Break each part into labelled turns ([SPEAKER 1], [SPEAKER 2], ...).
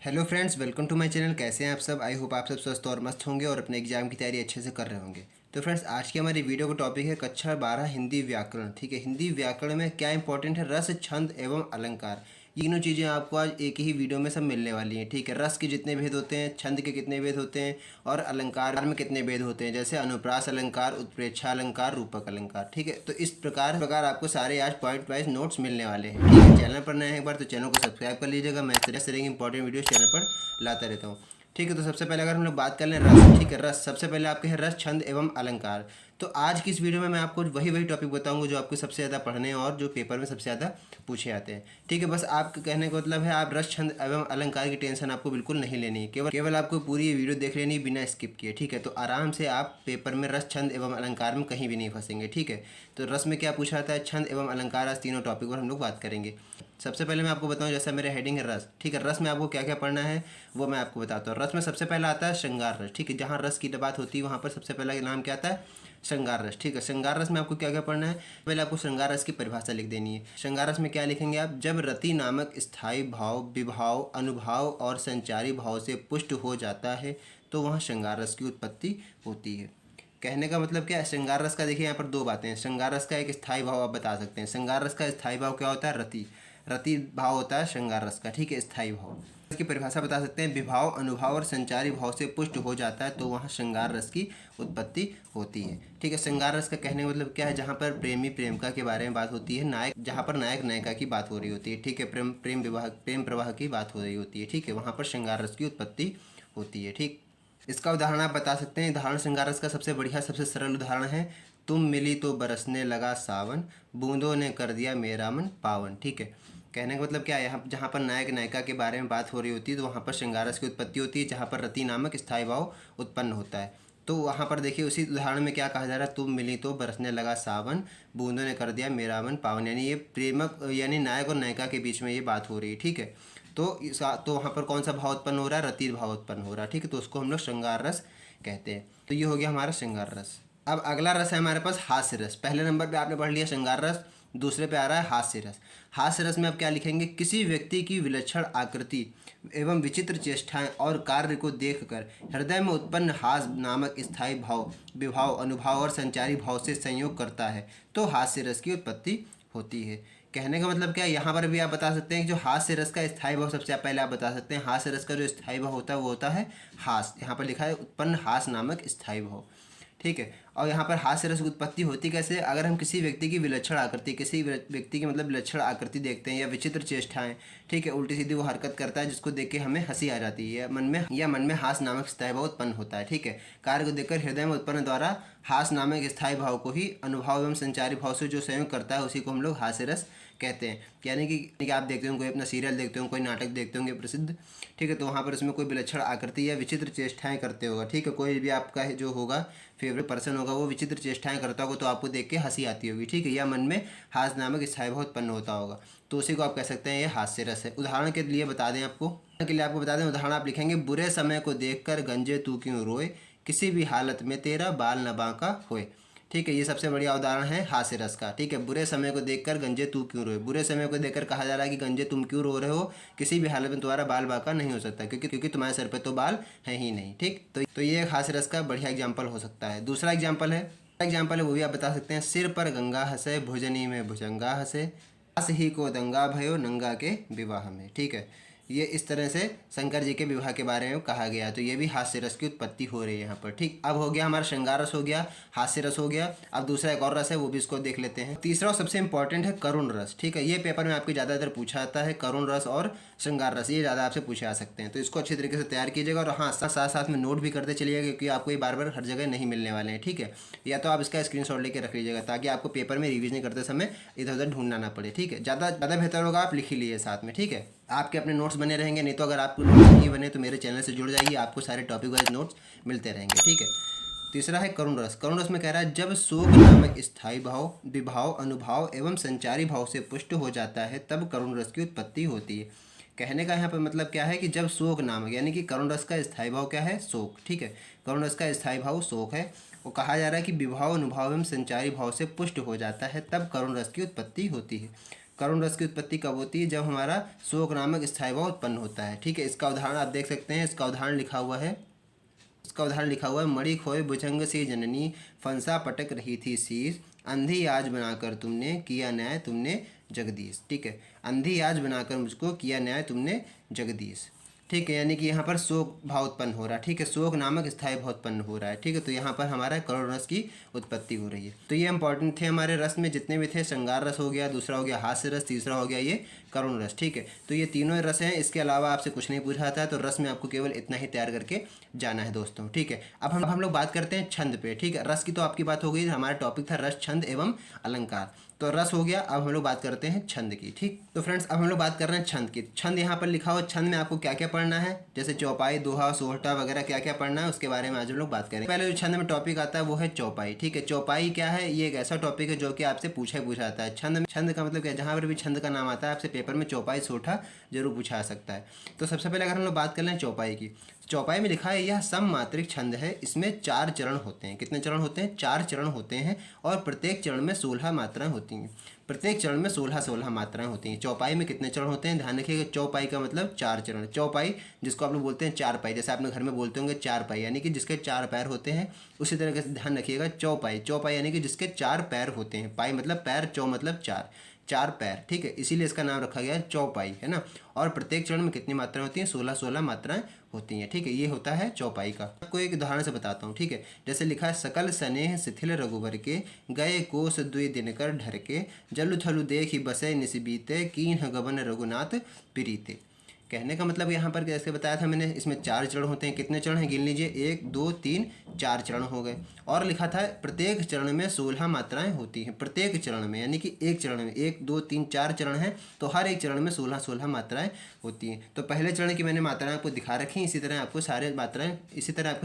[SPEAKER 1] Hello friends, welcome to my channel. कैसे हैं आप सब? आई होप आप सब स्वस्थ और मस्त होंगे और अपने एग्जाम की तैयारी अच्छे से कर रहे होंगे। तो फ्रेंड्स, आज की हमारी वीडियो का टॉपिक है कक्षा 12 हिंदी व्याकरण। ठीक है, हिंदी व्याकरण में क्या इंपॉर्टेंट है? रस, छंद एवं अलंकार। ये तीनों चीज़ें आपको आज एक ही वीडियो में सब मिलने वाली हैं। ठीक है, रस के जितने भेद होते हैं, छंद के कितने भेद होते हैं और अलंकार में कितने भेद होते हैं, जैसे अनुप्रास अलंकार, उत्प्रेक्षा अलंकार, रूपक अलंकार। ठीक है, तो इस प्रकार आपको सारे आज पॉइंट वाइज नोट्स मिलने वाले हैं। ठीक है, चैनल पर नए हैं एक बार तो चैनल को सब्सक्राइब कर लीजिएगा। मैं इस तरह की इंपॉर्टेंट वीडियो चैनल पर लाता रहता हूँ। ठीक है, तो सबसे पहले अगर हम लोग बात कर लें रस। ठीक है, रस सबसे पहले आपके है रस, छंद एवं अलंकार। तो आज की इस वीडियो में मैं आपको वही टॉपिक बताऊंगा जो आपको सबसे ज़्यादा पढ़ने और जो पेपर में सबसे ज़्यादा पूछे आते हैं। ठीक है, बस आपके कहने का मतलब है आप रस, छंद एवं अलंकार की टेंशन आपको बिल्कुल नहीं लेनी है। केवल आपको पूरी वीडियो देख लेनी है बिना स्किप किए। ठीक है, तो आराम से आप पेपर में रस, छंद एवं अलंकार में कहीं भी नहीं फंसेंगे। ठीक है, तो रस में क्या पूछा जाता है, छंद एवं अलंकार, आज तीनों टॉपिक पर हम लोग बात करेंगे। सबसे पहले मैं आपको बताऊं, जैसा मेरा हेडिंग है रस। ठीक है, रस में आपको क्या क्या पढ़ना है वो मैं आपको बताता हूँ। रस में सबसे पहला आता है श्रृंगार रस। ठीक है, जहाँ रस की बात होती है वहाँ पर सबसे पहला नाम क्या आता है? श्रृंगार रस। ठीक है, श्रृंगार रस में आपको क्या क्या पढ़ना है? पहले आपको श्रृंगार रस की परिभाषा लिख देनी है। श्रृंगार रस में क्या लिखेंगे आप? जब रति नामक स्थायी भाव विभाव, अनुभाव और संचारी भाव से पुष्ट हो जाता है तो वहाँ श्रृंगार रस की उत्पत्ति होती है। कहने का मतलब क्या है? श्रृंगार रस का देखिए यहाँ पर दो बातें हैं। श्रृंगार रस का एक स्थायी भाव आप बता सकते हैं। श्रृंगार रस का स्थायी भाव क्या होता है? रति। रति भाव होता है श्रृंगार रस का। ठीक है, स्थायी भाव। इसकी परिभाषा बता सकते हैं, विभाव, अनुभाव और संचारी भाव से पुष्ट हो जाता है तो वहाँ श्रृंगार रस की उत्पत्ति होती है। ठीक है, श्रृंगार रस का कहने का मतलब क्या है? जहाँ पर प्रेमी प्रेमिका के बारे में बात होती है, नायक, जहाँ पर नायक नायिका की बात हो रही होती है। ठीक है, प्रेम प्रवाह की बात हो रही होती है। ठीक है, वहाँ पर श्रृंगार रस की उत्पत्ति होती है। ठीक, इसका उदाहरण आप बता सकते हैं। उदाहरण श्रृंगार रस का सबसे बढ़िया, सबसे सरल उदाहरण है, तुम मिली तो बरसने लगा सावन, बूंदों ने कर दिया मेरा मन पावन। ठीक है, कहने का मतलब क्या है? यहाँ जहाँ पर नायक नायिका के बारे में बात हो रही होती है तो वहाँ पर श्रृंगार रस की उत्पत्ति होती है, जहाँ पर रति नामक स्थायी भाव उत्पन्न होता है। तो वहाँ पर देखिए उसी उदाहरण में क्या कहा जा रहा है, तुम मिली तो बरसने लगा सावन, बूंदों ने कर दिया मेरा मन पावन। यानी ये प्रेमक यानी नायक और नायिका के बीच में ये बात हो रही है। ठीक है, तो वहाँ पर कौन सा भाव उत्पन्न हो रहा है? रति भाव उत्पन्न हो रहा है। ठीक है, तो उसको हम लोग श्रृंगार रस कहते हैं। तो ये हो गया हमारा श्रृंगार रस। अब अगला रस है हमारे पास हास्य रस। पहले नंबर पे आपने पढ़ लिया श्रृंगार रस, दूसरे पे आ रहा है हास्य रस। हास्य रस में आप क्या लिखेंगे? किसी व्यक्ति की विलक्षण आकृति एवं विचित्र चेष्टाएं और कार्य को देखकर हृदय में उत्पन्न हास नामक स्थायी भाव विभाव, अनुभाव और संचारी भाव से संयोग करता है तो हास्य रस की उत्पत्ति होती है। कहने का मतलब क्या है? यहाँ पर भी आप बता सकते हैं कि जो हास्य रस का स्थायी भाव, सबसे पहले आप बता सकते हैं हास्य रस का जो स्थायी भाव होता है वो होता है हास। यहाँ पर लिखा है उत्पन्न हास नामक स्थायी भाव। ठीक है, और यहाँ पर हास्य रस की उत्पत्ति होती कैसे? अगर हम किसी व्यक्ति की विलक्षण आकृति, किसी व्यक्ति की मतलब विलक्षण आकृति देखते हैं या विचित्र चेष्टाएं, ठीक है, उल्टी सीधी वो हरकत करता है जिसको देख के हमें हंसी आ जाती है, मन में हास नामक स्थायी भाव उत्पन्न होता है। ठीक है, कार्य को देखकर हृदय में उत्पन्न द्वारा हास नामक स्थायी भाव को ही अनुभाव एवं संचारी भाव से जो संयोग करता है उसी को हम लोग हास्य रस कहते हैं। यानी कि आप देखते हो, कोई अपना सीरियल देखते हो, कोई नाटक देखते होंगे प्रसिद्ध, ठीक है, तो वहाँ पर उसमें कोई विलक्षण आकृति या विचित्र चेष्टाएं करते होगा। ठीक है, कोई भी आपका जो होगा फेवरेट पर्सन होगा वो विचित्र चेष्टाएं करता होगा तो आपको देख के हंसी आती होगी। ठीक है, या मन में हास नामक स्थायी भाव उत्पन्न होता होगा तो उसी को आप कह सकते हैं ये हास्य रस है। उदाहरण के लिए बता दें उदाहरण आप लिखेंगे, बुरे समय को देखकर गंजे तू क्यों रोए, किसी भी हालत में तेरा बाल न बांका होए। ठीक है, ये सबसे बढ़िया उदाहरण है हास्य रस का। ठीक है, बुरे समय को देखकर गंजे तू क्यों रोए। बुरे समय को देखकर कहा जा रहा है कि गंजे तुम क्यों रो रहे हो, किसी भी हालत में तुम्हारा बाल बांका नहीं हो सकता क्योंकि तुम्हारे सर पे तो बाल है ही नहीं। ठीक, तो ये एक हास्य रस का बढ़िया एग्जाम्पल हो सकता है। दूसरा एग्जाम्पल है वो भी आप बता सकते हैं, सिर पर गंगा हंसे, भुजनी में भुजंगा हंसे, दास ही को दंगा भयो नंगा के विवाह में। ठीक है, ये इस तरह से शंकर जी के विवाह के बारे में कहा गया, तो ये भी हास्य रस की उत्पत्ति हो रही है यहाँ पर। ठीक, अब हो गया हमारा श्रृंगार रस हो गया, हास्य रस हो गया। अब दूसरा एक और रस है वो भी इसको देख लेते हैं। तीसरा और सबसे इंपॉर्टेंट है करुण रस। ठीक है, ये पेपर में आपके ज़्यादातर पूछा जाता है, करुण रस और श्रृंगार रस, ये ज़्यादा आपसे पूछे आ सकते हैं, तो इसको अच्छी तरीके से तैयार कीजिएगा और हाँ साथ साथ में नोट भी करते चलिएगा क्योंकि आपको ये बार बार हर जगह नहीं मिलने वाले हैं। ठीक है, या तो आप इसका स्क्रीनशॉट लेके रख लीजिएगा ताकि आपको पेपर में रिवीजन करते समय इधर उधर ढूंढना ना पड़े। ठीक है, ज़्यादा बेहतर होगा आप लिख ही लीजिए साथ में। ठीक है, आपके अपने नोट्स बने रहेंगे, नहीं तो अगर आपको नोट्स नहीं बने तो मेरे चैनल से जुड़ जाइए, आपको सारे टॉपिक वाइज नोट्स मिलते रहेंगे। ठीक है, तीसरा है करुण रस। करुण रस में कह रहा है, जब शोक नामक स्थायी भाव विभाव, अनुभाव एवं संचारी भाव से पुष्ट हो जाता है तब करुण रस की उत्पत्ति होती है। कहने का यहाँ पर मतलब क्या है कि जब शोक नामक यानी कि करुण रस का स्थायी भाव क्या है? शोक। ठीक है, करुण रस का स्थायी भाव शोक है। वो कहा जा रहा है कि विभाव, अनुभाव एवं संचारी भाव से पुष्ट हो जाता है तब करुण रस की उत्पत्ति होती है। करुण रस की उत्पत्ति कब होती है? जब हमारा शोक नामक स्थायी भाव उत्पन्न होता है। ठीक है, इसका उदाहरण आप देख सकते हैं, इसका उदाहरण लिखा हुआ है, मणि खोए भुजंग से जननी, फंसा पटक रही थी शीश, अंधी आज बनाकर तुमने किया न्याय तुमने जगदीश। ठीक है, अंधी आज बनाकर मुझको किया न्याय तुमने जगदीश। ठीक है, यानी कि यहाँ पर शोक भाव उत्पन्न हो रहा है। ठीक है, शोक नामक स्थायी भाव उत्पन्न हो रहा है। ठीक है, तो यहाँ पर हमारा करुण रस की उत्पत्ति हो रही है। तो ये इंपॉर्टेंट थे हमारे रस में जितने भी थे। श्रृंगार रस हो गया, दूसरा हो गया हास्य रस, तीसरा हो गया ये करुण रस। ठीक है, तो ये तीनों रस हैं, इसके अलावा आपसे कुछ नहीं पूछा था। तो रस में आपको केवल इतना ही तैयार करके जाना है दोस्तों। ठीक है, अब हम लोग बात करते हैं छंद पे। ठीक है, रस की तो आपकी बात हो गई, हमारा टॉपिक था रस, छंद एवं अलंकार। तो रस हो गया, अब हम लोग बात करते हैं छंद की। ठीक, तो फ्रेंड्स अब हम लोग बात कर रहे हैं छंद की। छंद यहाँ पर लिखा हो, छंद में आपको क्या क्या पढ़ना है, जैसे चौपाई, दोहा, सोहटा वगैरह क्या क्या पढ़ना है, उसके बारे में आज हम लोग बात करेंगे। पहले जो छंद में टॉपिक आता है वो है चौपाई। ठीक है, चौपाई क्या है? ये एक ऐसा टॉपिक है जो कि आपसे पूछा आता है। छंद का मतलब क्या है? जहाँ पर भी छंद का नाम आता है आपसे पेपर में चौपाई, सोहटा जरूर पूछा सकता है। तो सबसे पहले अगर हम लोग बात कर लें चौपाई की, चौपाई में लिखा है यह सममात्रिक छंद है, इसमें 4 चरण होते हैं। कितने चरण होते हैं? 4 चरण होते हैं, और प्रत्येक चरण में 16 मात्राएं होती हैं। प्रत्येक चरण में 16 मात्राएं होती हैं। चौपाई में कितने चरण होते हैं? ध्यान रखिएगा, चौपाई का मतलब 4 चरण। चौपाई जिसको आप लोग बोलते हैं चारपाई, जैसे आपने घर में बोलते होंगे चारपाई, यानी कि जिसके 4 पैर होते हैं। उसी तरीके से ध्यान रखिएगा, चौपाई यानी कि जिसके 4 पैर होते हैं। पाई मतलब पैर, चौ मतलब 4 पैर। ठीक है, इसीलिए इसका नाम रखा गया है चौपाई, है ना। और प्रत्येक चरण में कितनी मात्राएं होती हैं? 16 मात्राएं होती हैं। ठीक है, ये होता है चौपाई का। आपको एक उदाहरण से बताता हूँ। ठीक है, जैसे लिखा है, सकल स्नेह शिथिल रघुबर के, गए कोस द्वि दिन कर ढर के, जलु थलु देखि बसे निस बीते, कीन्ह गबन रघुनाथ प्रीते। कहने का मतलब यहाँ पर जैसे बताया था मैंने, इसमें 4 चरण होते हैं। कितने चरण हैं? गिन लीजिए, 1 2 3 4 चरण हो गए। और लिखा था प्रत्येक चरण में 16 मात्राएं होती हैं। प्रत्येक चरण में, यानी कि एक चरण में 1 2 3 4 चरण हैं, तो हर एक चरण में 16 मात्राएं होती हैं। तो पहले चरण की मैंने मात्राएं आपको दिखा रखी, इसी तरह आपको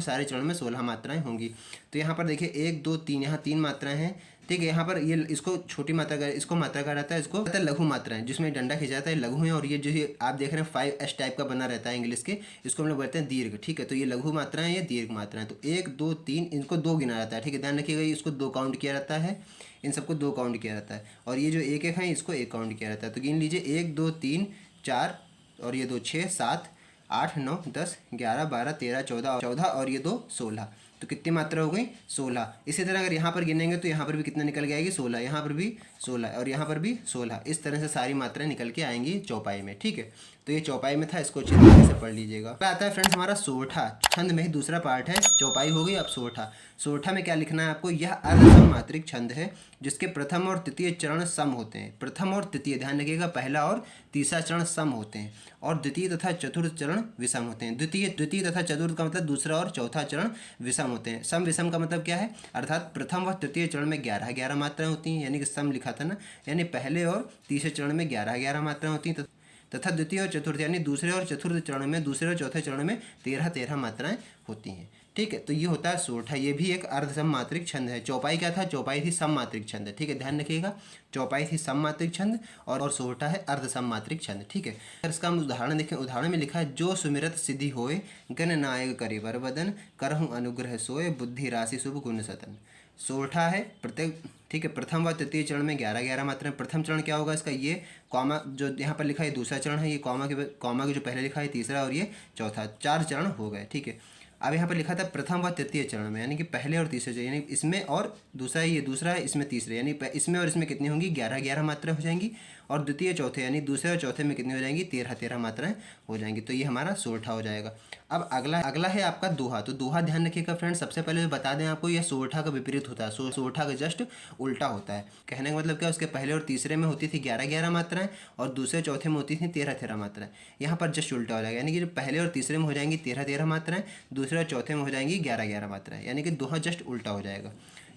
[SPEAKER 1] सारे चरण में 16 मात्राएं होंगी। तो यहाँ पर देखिए 1 2 3, यहाँ 3 मात्राएं हैं। ठीक है, यहाँ पर ये इसको छोटी मात्रा का, इसको मात्रा कहा जाता है, इसको लघु मात्राएं, जिसमें डंडा खींचा जाता है, लघु है। और ये जो आप देख रहे हैं 5S टाइप का बना रहता है इंग्लिश के, इसको हम लोग बोलते हैं दीर्घ। ठीक है, तो ये लघु मात्राएं, ये दीर्घ मात्राएं। तो 1 2 3, इनको 2 गिना जाता है। ठीक है, ध्यान रखिएगा, इसको 2 काउंट किया जाता है, इन सबको 2 काउंट किया जाता है। और ये जो 1 1 है, इसको 1 काउंट किया जाता है। तो गिन लीजिए, 1 2 3 4, और ये 2 6 7 8 9 10 11 12 13 14 और ये 2 16। तो कितनी मात्रा हो गई? 16। इसी तरह अगर यहाँ पर गिनेंगे तो यहाँ पर भी कितना निकल के आएगी? 16। यहाँ पर भी 16 और यहाँ पर भी 16। इस तरह से सारी मात्राएं निकल के आएंगी चौपाई में। ठीक है, तो ये चौपाई में था, इसको अच्छी तरीके से पढ़ लीजिएगा। आता है फ्रेंड्स हमारा सोरठा। छंद में ही दूसरा पार्ट है, चौपाई हो गई, अब सोरठा। सोरठा में क्या लिखना है आपको? यह अर्धसम मात्रिक छंद है, जिसके प्रथम और तृतीय चरण सम होते हैं। प्रथम और तृतीय, ध्यान रखिएगा, पहला और तीसरा चरण सम होते हैं, और द्वितीय तथा चतुर्थ चरण विषम होते हैं। द्वितीय तथा चतुर्थ का मतलब दूसरा और चौथा चरण विषम होते हैं। सम विषम का मतलब क्या है? अर्थात प्रथम व तृतीय चरण में 11 मात्राएं होती हैं, यानी कि सम लिखा था ना, यानी पहले और तीसरे चरण में 11 मात्राएं होती हैं, तथा द्वितीय और चतुर्थ यानी दूसरे और चतुर्थ चरण में, दूसरे और चौथे चरण में 13 मात्राएं होती हैं। ठीक है, तो ये होता है सोरठा। ये भी एक अर्धसम मात्रिक छंद है। चौपाई क्या था? चौपाई थी सम मात्रिक छंद। ठीक है, ध्यान रखिएगा, चौपाई थी सम मात्रिक छंद और सोरठा है अर्धसम मात्रिक छंद। ठीक है, अगर इसका हम उदाहरण देखें, उदाहरण में लिखा है, जो सुमिरत सिद्धि होए, गण नायक करे वर बदन, करहूँ अनुग्रह सोए, बुद्धि राशि शुभ गुण सतन। सोरठा है प्रत्येक, ठीक है, प्रथम व तृतीय चरण में 11 मात्राएं। प्रथम चरण क्या होगा इसका? ये कॉमा जो यहाँ पर लिखा है दूसरा चरण है, ये कॉमा के जो पहले लिखा है तीसरा, और ये चौथा। 4 चरण हो गए। ठीक है, अब यहाँ पर लिखा था प्रथम व तृतीय चरण में, यानी कि पहले और तीसरे चरण, यानी इसमें और दूसरा, ये दूसरा है, इसमें तीसरे, यानी इसमें और इसमें कितनी होंगी? 11 मात्रा हो जाएंगी। और द्वितीय चौथे, यानी दूसरे और चौथे में कितनी हो जाएंगी? 13 मात्राएं हो जाएंगी। तो ये हमारा सोरठा हो जाएगा। अब अगला है आपका दोहा। तो दोहा ध्यान रखिएगा फ्रेंड्स, सबसे पहले बता दें आपको, यह सोरठा का विपरीत होता है, सोरठा का जस्ट उल्टा होता है। कहने का मतलब क्या? उसके पहले और तीसरे में होती थी 11 मात्राएं, और दूसरे चौथे में होती थी 13 मात्राएं। यहाँ पर जस्ट उल्टा हो जाएगा, यानी कि जो पहले और तीसरे में हो जाएंगी 13 मात्राएं, दूसरे और चौथे में हो जाएंगी 11 मात्राएं, यानी कि दोहा जस्ट उल्टा हो जाएगा।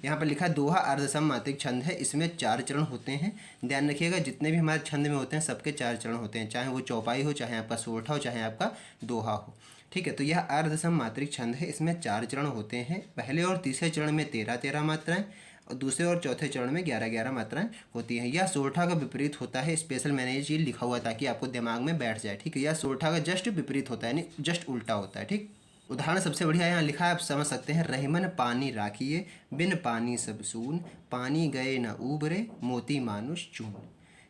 [SPEAKER 1] यहाँ पर लिखा दोहा अर्धसम मात्रिक छंद है, इसमें 4 चरण होते हैं। ध्यान रखिएगा, जितने भी हमारे छंद में होते हैं सबके 4 चरण होते हैं, चाहे वो चौपाई हो, चाहे आपका सोरठा हो, चाहे आपका दोहा हो। ठीक है, तो यह अर्धसम मात्रिक छंद है, इसमें 4 चरण होते हैं। पहले और तीसरे चरण में 13 मात्राएं, और दूसरे और चौथे चरण में 11 मात्राएं होती हैं। यह सोरठा का विपरीत होता है। स्पेशल मैंने ये चीज़ लिखा हुआ ताकि आपको दिमाग में बैठ जाए। ठीक है, यह सोरठा का जस्ट विपरीत होता है, यानी जस्ट उल्टा होता है। ठीक, उदाहरण सबसे बढ़िया यहाँ लिखा है, आप समझ सकते हैं। रहीमन पानी राखिए, बिन पानी सब सून, पानी गए न उबरे, मोती मानुष चून।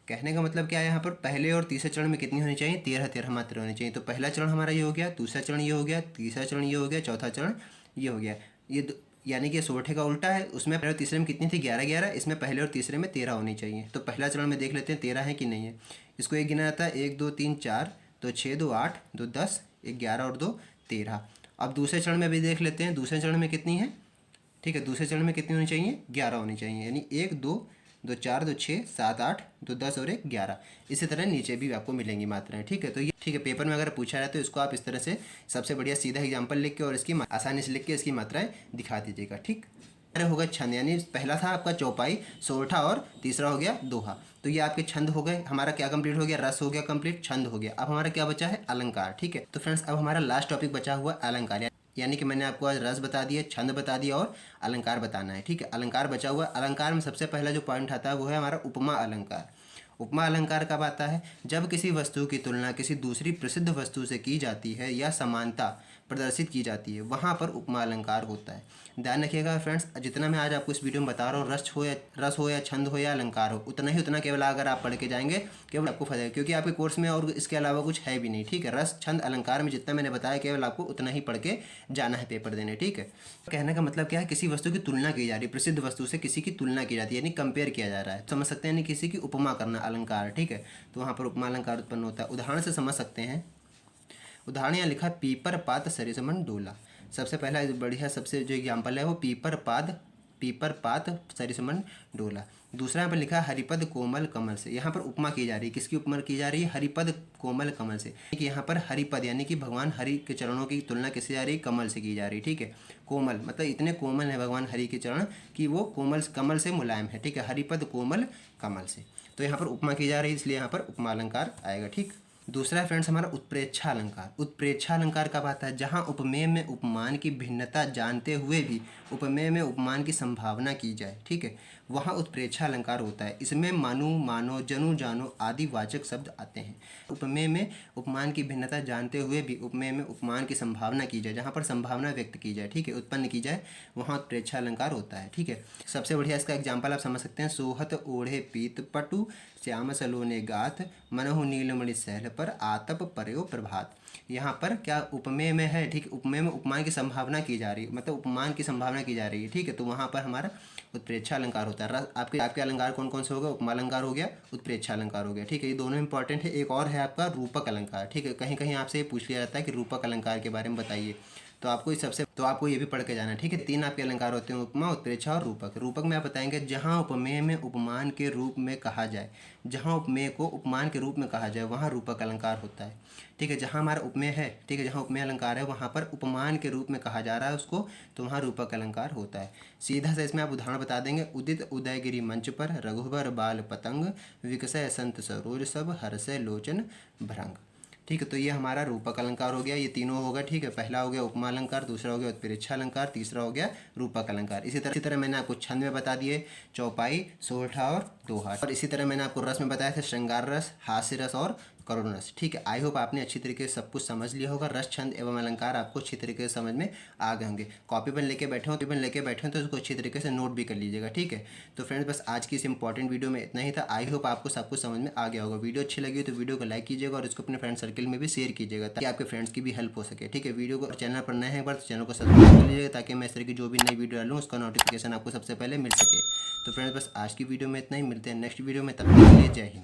[SPEAKER 1] कहने का मतलब क्या है, यहाँ पर पहले और तीसरे चरण में कितनी होनी चाहिए, 13 13 मात्रा होनी चाहिए। तो पहला चरण हमारा ये हो गया, दूसरा चरण ये हो गया, तीसरा चरण ये हो गया, चौथा चरण ये हो गया। यानी कि सोरठे का उल्टा है, उसमें पहले और तीसरे में कितनी थी, 11 11, इसमें पहले और तीसरे में 13 होनी चाहिए। तो पहला चरण में देख लेते हैं 13 है कि नहीं है। इसको एक गिना जाता है, 1 2 3 4, तो 6 2 8, 2 10, 1 11 और 2 13। अब दूसरे चरण में भी देख लेते हैं, दूसरे चरण में कितनी है, ठीक है। दूसरे चरण में कितनी होनी चाहिए, 11 होनी चाहिए। यानी 1 2 2 4 2 6 7 8 2 10 और 1 11। इसी तरह नीचे भी आपको मिलेंगी मात्राएं, ठीक है। तो ये ठीक है, पेपर में अगर पूछा जाए तो इसको आप इस तरह से सबसे बढ़िया सीधा एग्जाम्पल लिख के और इसकी आसानी से लिख के इसकी मात्राएं दिखा दीजिएगा, ठीक। अरे होगा छंद, यानी पहला था आपका चौपाई सोरठा और तीसरा हो गया दोहा। तो ये आपके छंद हो गए। हमारा क्या कंप्लीट हो गया, रस हो गया कंप्लीट, छंद हो गया। अब हमारा क्या बचा है, अलंकार, ठीक है। तो फ्रेंड्स अब हमारा लास्ट टॉपिक बचा हुआ अलंकार, यानी कि मैंने आपको आज रस बता दिया, छंद बता दिया और अलंकार बताना है, ठीक है। अलंकार बचा हुआ। अलंकार में सबसे पहला जो पॉइंट आता है वो है हमारा उपमा अलंकार। उपमा अलंकार कब आता है, जब किसी वस्तु की तुलना किसी दूसरी प्रसिद्ध वस्तु से की जाती है या समानता प्रदर्शित की जाती है, वहाँ पर उपमा अलंकार होता है। ध्यान रखिएगा फ्रेंड्स, जितना मैं आज आपको इस वीडियो में बता रहा हूँ, रस हो या छंद हो या अलंकार हो, उतना केवल अगर आप पढ़ के जाएंगे केवल आपको फायदा है, क्योंकि आपके कोर्स में और इसके अलावा कुछ है भी नहीं, ठीक है। रस छंद अलंकार में जितना मैंने बताया केवल आपको उतना ही पढ़ के जाना है पेपर देने, ठीक है। कहने का मतलब क्या है, किसी वस्तु की तुलना की जा रही है, प्रसिद्ध वस्तु से किसी की तुलना की जाती है, यानी कंपेयर किया जा रहा है, समझ सकते हैं, यानी किसी की उपमा करना अलंकार, ठीक है। तो वहाँ पर उपमा अलंकार उत्पन्न होता है। उदाहरण से समझ सकते हैं। उदाहरण यहाँ लिखा है, पीपर पात सरिसमन डोला। सबसे पहला बढ़िया सबसे जो एग्जाम्पल है वो पीपर पात सरिसमन डोला। दूसरा यहाँ पर लिखा है, हरिपद कोमल कमल से। यहाँ पर उपमा की जा रही है, किसकी उपमा की जा रही है, हरिपद कोमल कमल से। कि यहाँ पर हरिपद यानी कि भगवान हरि के चरणों की तुलना किससे जा रही है, कमल से की जा रही है, ठीक है। कोमल मतलब इतने कोमल है भगवान हरि के चरण कि वो कोमल कमल से मुलायम है, ठीक है। हरिपद कोमल कमल से, तो यहाँ पर उपमा की जा रही है, इसलिए यहाँ पर उपमा अलंकार आएगा, ठीक। दूसरा है फ्रेंड्स हमारा उत्प्रेक्षा अलंकार। उत्प्रेक्षा अलंकार कब आता है, जहाँ उपमेय में उपमान की भिन्नता जानते हुए भी उपमेय में उपमान की संभावना की जाए, ठीक है, वहाँ उत्प्रेक्षा अलंकार होता है। इसमें मानु मानो जनु जानो आदि वाचक शब्द आते हैं। उपमेय में उपमान की भिन्नता जानते हुए भी उपमेय में उपमान की संभावना की जाए, जहाँ पर संभावना व्यक्त की जाए, ठीक है, उत्पन्न की जाए, वहाँ उत्प्रेक्षा अलंकार होता है, ठीक है। सबसे बढ़िया इसका एग्जाम्पल आप समझ सकते हैं, सोहत ओढ़े पीत पटु श्याम सलोने गात मनहु नीलमणि सहल पर आतप परयो प्रभात। यहाँ पर क्या उपमेय में है, ठीक, उपमेय में उपमान की संभावना की जा रही है, मतलब उपमान की संभावना की जा रही है, ठीक है। तो वहाँ पर हमारा उत्प्रेक्षा अलंकार होता है। आपके अलंकार कौन कौन से हो गए, उपमा अलंकार हो गया, उत्प्रेक्षा अलंकार हो गया, ठीक है। ये दोनों इंपॉर्टेंट है। एक और है आपका रूपक अलंकार, ठीक है। कहीं कहीं आपसे ये पूछ लिया जाता है कि रूपक अलंकार के बारे में बताइए, तो आपको ये भी पढ़ के जाना है, ठीक है। 3 आपके अलंकार होते हैं, उपमा, उत्प्रेक्षा और रूपक। रूपक में आप बताएंगे जहाँ उपमेय में उपमान के रूप में कहा जाए, जहाँ उपमेय को उपमान के रूप में कहा जाए वहाँ रूपक अलंकार होता है, ठीक है। जहाँ हमारा उपमेय है, ठीक है, जहाँ उपमेय अलंकार है वहाँ पर उपमान के रूप में कहा जा रहा है उसको, तो वहाँ रूपक अलंकार होता है। सीधा से इसमें आप उदाहरण बता देंगे, उदित उदयगिरी मंच पर रघुबर बाल पतंग विकसय संत सरोज सब हर्षय लोचन भ्रंग, ठीक है। तो ये हमारा रूपक अलंकार हो गया, ये तीनों होगा, ठीक है। पहला हो गया उपमा अलंकार, दूसरा हो गया उत्प्रेक्षा अलंकार, तीसरा हो गया रूपक अलंकार। इसी तरह मैंने आपको छंद में बता दिए चौपाई, सोरठा और दोहा, और इसी तरह मैंने आपको रस में बताया था श्रृंगार रस, हास्य रस और करुण रस, ठीक है। आई होप आपने अच्छी तरीके से सब कुछ समझ लिया होगा। रस छंद एवं अलंकार आपको अच्छी तरीके से समझ में आ गए होंगे। कॉपी पेन लेके बैठे हो तो उसको अच्छी तरीके से नोट भी कर लीजिएगा, ठीक है। तो फ्रेंड्स बस आज की इस इंपॉर्टेंट वीडियो में इतना ही था। आई होप आपको सब कुछ समझ में आ गया होगा। वीडियो अच्छी लगी तो वीडियो को लाइक कीजिएगा और इसको अपने फ्रेंड सर्कल में भी शेयर कीजिएगा, ताकि आपके फ्रेंड्स की भी हेल्प हो सके, ठीक है। वीडियो को चैनल पर नए हैं एक बार तो चैनल को सब्सक्राइब कर लीजिएगा, ताकि मैं इस तरह की जो भी नई वीडियो डालूँ उसका नोटिफिकेशन आपको सबसे पहले मिल सके। तो फ्रेंड्स बस आज की वीडियो में इतना ही, मिलते हैं नेक्स्ट वीडियो में, तब तक के लिए जय हिंद।